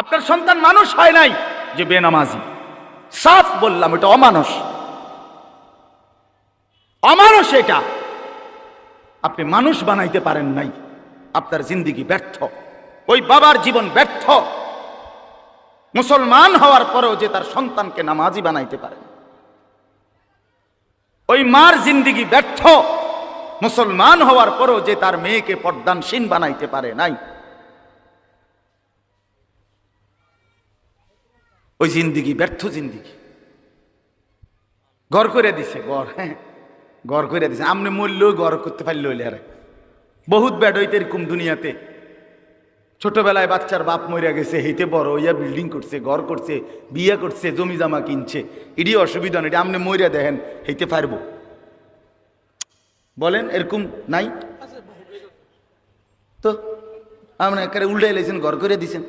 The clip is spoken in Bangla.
আপনার সন্তান মানুষ হয় নাই যে বেনামাজি। সাফ বললাম, এটা অমানুষ, অমানুষ। এটা আপনি মানুষ বানাইতে পারেন নাই, আপনার জিন্দেগি ব্যর্থ। ওই বাবার জীবন ব্যর্থ, মুসলমান হওয়ার পরেও যে তার সন্তানকে নামাজি বানাইতে পারে। ওই মার জিন্দেগি ব্যর্থ, মুসলমান হওয়ার পরেও যে তার মেয়েকে পর্দানশীল বানাইতে পারে নাই। ওই জিন্দেগি ব্যর্থ জিন্দেগি। ঘর করে দিছে, ঘর, হ্যাঁ ঘর করে দিছে। আমনে মূল্য ঘর করতে পারলে হইলে আরে বহুত ব্যাড হইতে এরকম দুনিয়াতে। ছোটবেলায় বাচ্চার বাপ মরে গেছে, হেইতে বড় হইয়া বিল্ডিং করছে, ঘর করছে, বিয়ে করছে, জমি জামা কিনছে। এটি অসুবিধা নেই, আপনি মরিয়া দেখেন হেইতে পারবো? বলেন এরকম নাই তো? আপনি একেবারে উল্টাই লাইছেন, ঘর করে দিছেন।